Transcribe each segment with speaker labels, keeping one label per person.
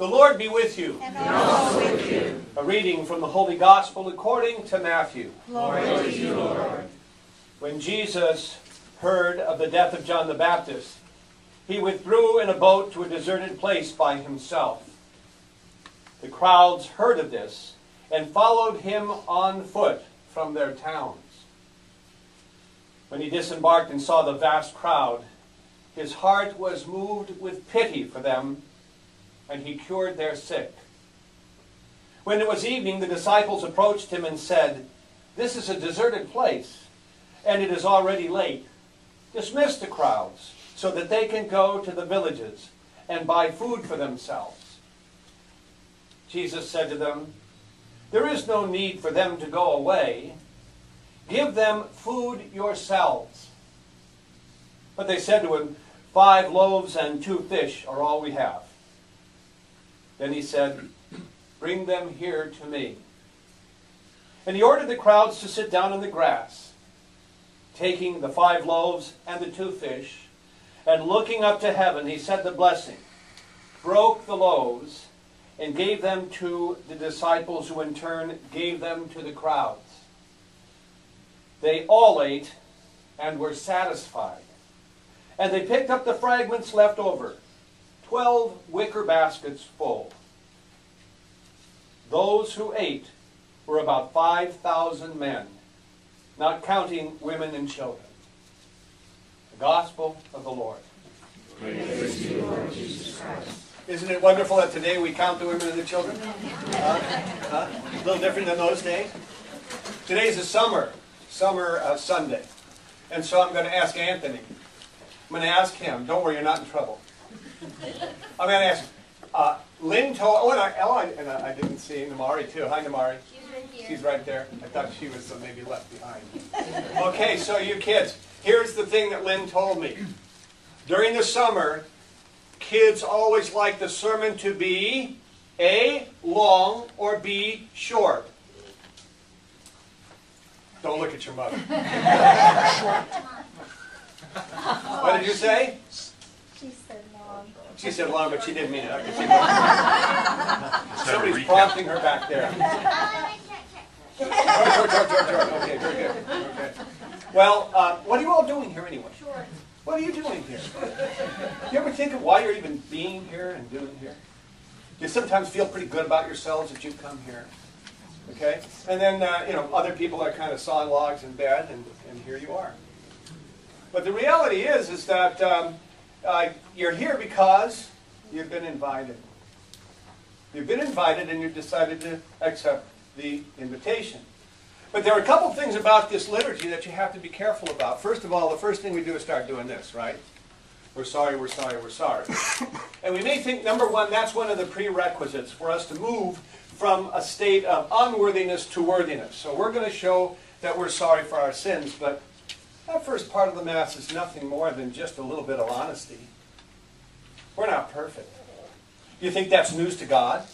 Speaker 1: The Lord be with you.
Speaker 2: And also with you.
Speaker 1: A reading from the Holy Gospel according to Matthew.
Speaker 2: Glory to you, Lord.
Speaker 1: When Jesus heard of the death of John the Baptist, he withdrew in a boat to a deserted place by himself. The crowds heard of this and followed him on foot from their towns. When he disembarked and saw the vast crowd, his heart was moved with pity for them, and he cured their sick. When it was evening, the disciples approached him and said, "This is a deserted place, and it is already late. Dismiss the crowds, so that they can go to the villages and buy food for themselves." Jesus said to them, "There is no need for them to go away. Give them food yourselves." But they said to him, 5 loaves and 2 fish are all we have." Then he said, "Bring them here to me." And he ordered the crowds to sit down on the grass. Taking the 5 loaves and the 2 fish, and looking up to heaven, he said the blessing, broke the loaves, and gave them to the disciples, who in turn gave them to the crowds. They all ate and were satisfied. And they picked up the fragments left over, 12 wicker baskets full. Those who ate were about 5,000 men, not counting women and children. The Gospel of the Lord.
Speaker 2: Praise to you, Lord Jesus Christ.
Speaker 1: Isn't it wonderful that today we count the women and the children? A little different than those days. Today's a summer Sunday. And so I'm going to ask Anthony. I'm going to ask him. Don't worry, you're not in trouble. I'm going to ask him. Lynn told... I didn't see Namari too. Hi, Namari.
Speaker 3: She's right here.
Speaker 1: She's right there. I thought she was maybe left behind. Okay, so you kids, here's the thing that Lynn told me. During the summer, kids always like the sermon to be A, long, or B, short. Don't look at your mother. What did you say?
Speaker 3: She said long.
Speaker 1: She said long, but she didn't mean it. I could see that. Somebody's prompting her back there. George. Okay, very good. Okay. Well, what are you all doing here anyway?
Speaker 3: Short.
Speaker 1: What are you doing here? You ever think of why you're even being here and doing here? You sometimes feel pretty good about yourselves that you've come here. Okay? And then, other people are kind of sawing logs in bed, and here you are. But the reality is that you're here because you've been invited. You've been invited, and you've decided to accept the invitation. But there are a couple things about this liturgy that you have to be careful about. First of all, the first thing we do is start doing this, right? We're sorry, we're sorry, we're sorry. And we may think, number one, that's one of the prerequisites for us to move from a state of unworthiness to worthiness. So we're going to show that we're sorry for our sins, but that first part of the Mass is nothing more than just a little bit of honesty. We're not perfect. You think that's news to God?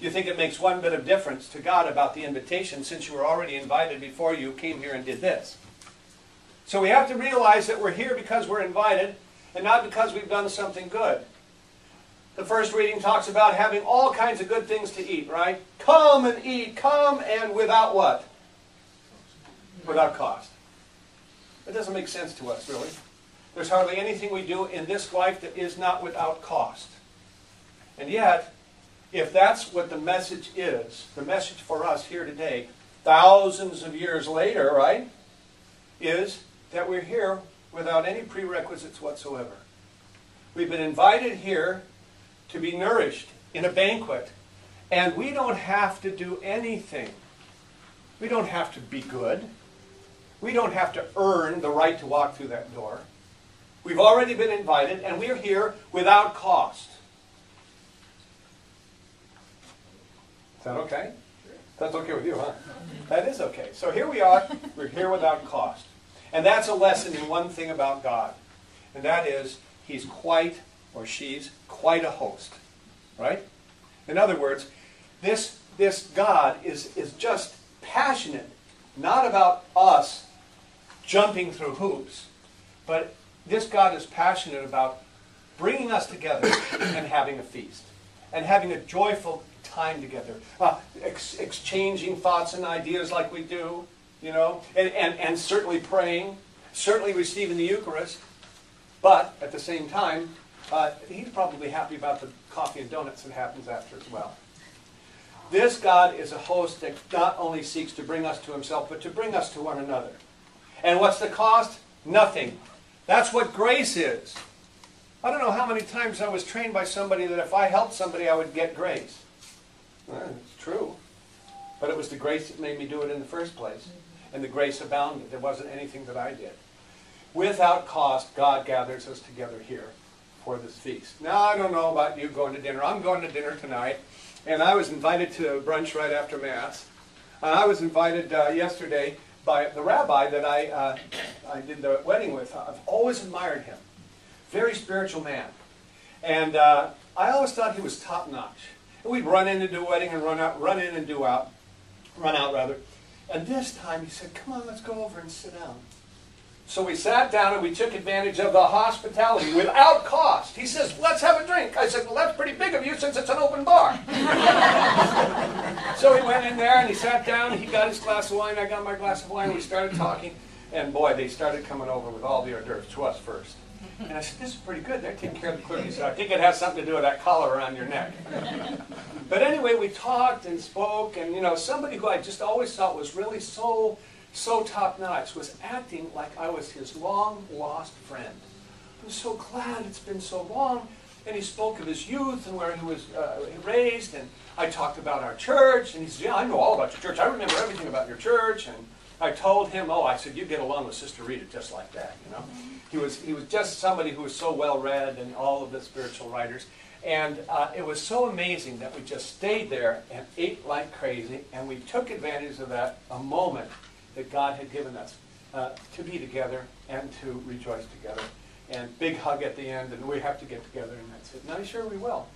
Speaker 1: You think it makes one bit of difference to God about the invitation, since you were already invited before you came here and did this? So we have to realize that we're here because we're invited, and not because we've done something good. The first reading talks about having all kinds of good things to eat, right? Come and eat, come, and without what? Without cost. That doesn't make sense to us, really. There's hardly anything we do in this life that is not without cost. And yet, if that's what the message is, the message for us here today, thousands of years later, right, is that we're here without any prerequisites whatsoever. We've been invited here to be nourished in a banquet, and we don't have to do anything. We don't have to be good. We don't have to earn the right to walk through that door. We've already been invited, and we're here without cost. Is that okay? That's okay with you, huh? That is okay. So here we are. We're here without cost. And that's a lesson in one thing about God. And that is, He's quite, or she's, quite a host. Right? In other words, this God is just passionate, not about us jumping through hoops, but this God is passionate about bringing us together and having a feast. and having a joyful time together, exchanging thoughts and ideas like we do, you know, and certainly praying, certainly receiving the Eucharist, but at the same time, he's probably happy about the coffee and donuts that happens after as well. This God is a host that not only seeks to bring us to himself, but to bring us to one another. And what's the cost? Nothing. That's what grace is. I don't know how many times I was trained by somebody that if I helped somebody, I would get grace. Well, it's true. But it was the grace that made me do it in the first place. And the grace abounded. There wasn't anything that I did. Without cost, God gathers us together here for this feast. Now, I don't know about you going to dinner. I'm going to dinner tonight. And I was invited to brunch right after Mass. I was invited yesterday by the rabbi that I did the wedding with. I've always admired him. Very spiritual man. And I always thought he was top-notch. And we'd run in to do a wedding and run out. And this time he said, come on, let's go over and sit down. So we sat down and we took advantage of the hospitality without cost. He says, let's have a drink. I said, well, that's pretty big of you since it's an open bar. So he went in there and he sat down. He got his glass of wine. I got my glass of wine. We started talking. And boy, they started coming over with all the hors d'oeuvres to us first. And I said, this is pretty good. They're taking care of the clerk. He said, I think it has something to do with that collar around your neck. But anyway, we talked and spoke. And, you know, somebody who I just always thought was really so top-notch was acting like I was his long-lost friend. I'm so glad it's been so long. And he spoke of his youth and where he was raised. And I talked about our church. And he said, yeah, I know all about your church. I remember everything about your church. And I told him, oh, I said, you get along with Sister Rita just like that, you know. He was just somebody who was so well-read and all of the spiritual writers. And it was so amazing that we just stayed there and ate like crazy. And we took advantage of that, a moment that God had given us to be together and to rejoice together. And big hug at the end, and we have to get together, and that's it. And I'm sure we will.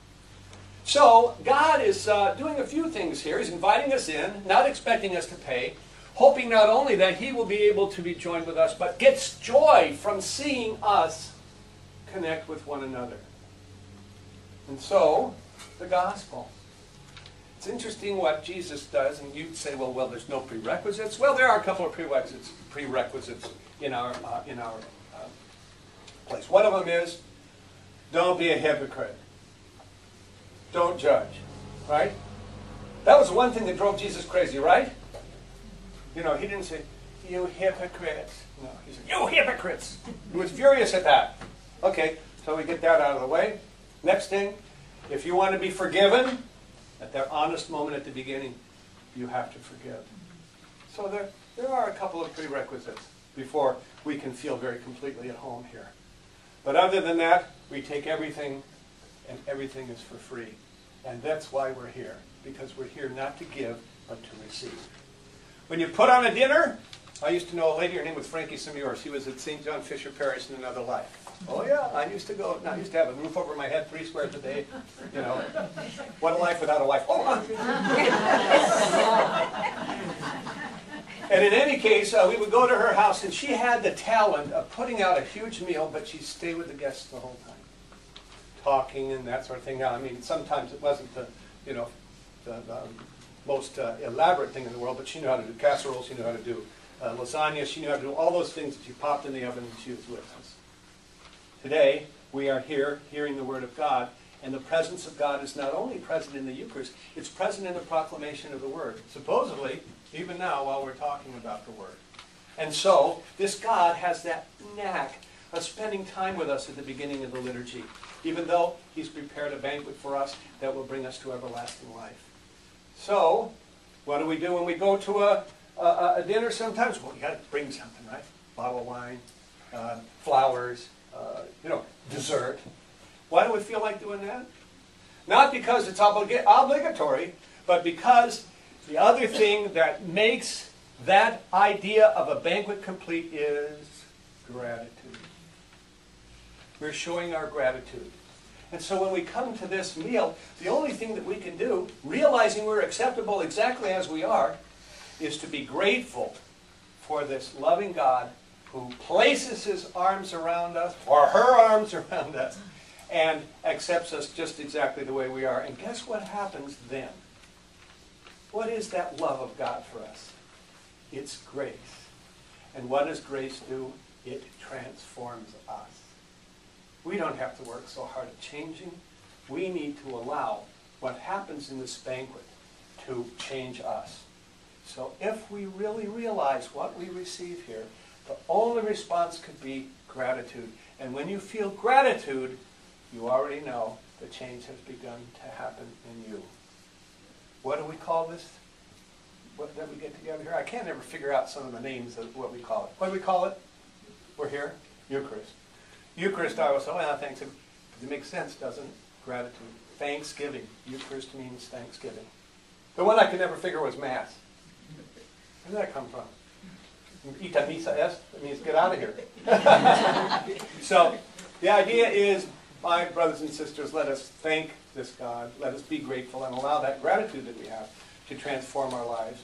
Speaker 1: So God is doing a few things here. He's inviting us in, not expecting us to pay, hoping not only that he will be able to be joined with us, but gets joy from seeing us connect with one another. And so, the gospel. It's interesting what Jesus does, and you'd say, well, there's no prerequisites. Well, there are a couple of prerequisites in our place. One of them is, don't be a hypocrite. Don't judge, right? That was one thing that drove Jesus crazy, right? You know, he didn't say, you hypocrites. No, he said, you hypocrites. He was furious at that. Okay, so we get that out of the way. Next thing, if you want to be forgiven, at that honest moment at the beginning, you have to forgive. So there are a couple of prerequisites before we can feel very completely at home here. But other than that, we take everything, and everything is for free. And that's why we're here, because we're here not to give, but to receive. When you put on a dinner, I used to know a lady, her name was Frankie Simior. She was at St. John Fisher Parish in another life. Oh yeah, I used to have a roof over my head, 3 squares a day. You know, what a life without a wife. Oh, and in any case, we would go to her house, and she had the talent of putting out a huge meal, but she'd stay with the guests the whole time, talking and that sort of thing. Now, I mean, sometimes it wasn't the most elaborate thing in the world, but she knew how to do casseroles, she knew how to do lasagna, she knew how to do all those things that she popped in the oven and she was with us. Today, we are here hearing the Word of God, and the presence of God is not only present in the Eucharist, it's present in the proclamation of the Word. Supposedly, even now while we're talking about the Word. And so, this God has that knack of spending time with us at the beginning of the liturgy, even though He's prepared a banquet for us that will bring us to everlasting life. So, what do we do when we go to a dinner sometimes? Well, you got to bring something, right? Bottle of wine, flowers, dessert. Why do we feel like doing that? Not because it's obligatory, but because the other thing that makes that idea of a banquet complete is gratitude. We're showing our gratitude. And so when we come to this meal, the only thing that we can do, realizing we're acceptable exactly as we are, is to be grateful for this loving God who places His arms around us, or her arms around us, and accepts us just exactly the way we are. And guess what happens then? What is that love of God for us? It's grace. And what does grace do? It transforms us. We don't have to work so hard at changing. We need to allow what happens in this banquet to change us. So if we really realize what we receive here, the only response could be gratitude. And when you feel gratitude, you already know the change has begun to happen in you. What do we call this? What did we get together here? I can't ever figure out some of the names of what we call it. What do we call it? We're here? Eucharist. Eucharist, I always say, well, thanks. It makes sense, doesn't it? Gratitude. Thanksgiving. Eucharist means thanksgiving. The one I could never figure was Mass. Where did that come from? Ita misa est? That means get out of here. So, the idea is, my brothers and sisters, let us thank this God. Let us be grateful and allow that gratitude that we have to transform our lives.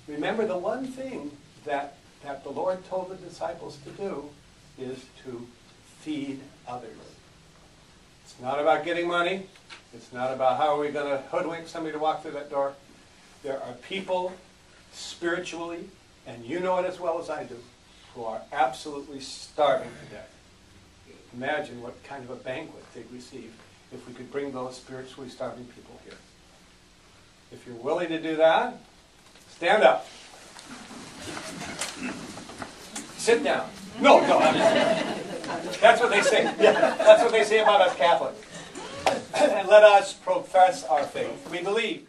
Speaker 1: Remember, the one thing that the Lord told the disciples to do is to feed others. It's not about getting money. It's not about how are we going to hoodwink somebody to walk through that door. There are people spiritually, and you know it as well as I do, who are absolutely starving to death. Imagine what kind of a banquet they'd receive if we could bring those spiritually starving people here. If you're willing to do that, stand up. Sit down. No. That's what they say. Yeah, that's what they say about us Catholics. And let us profess our faith. We believe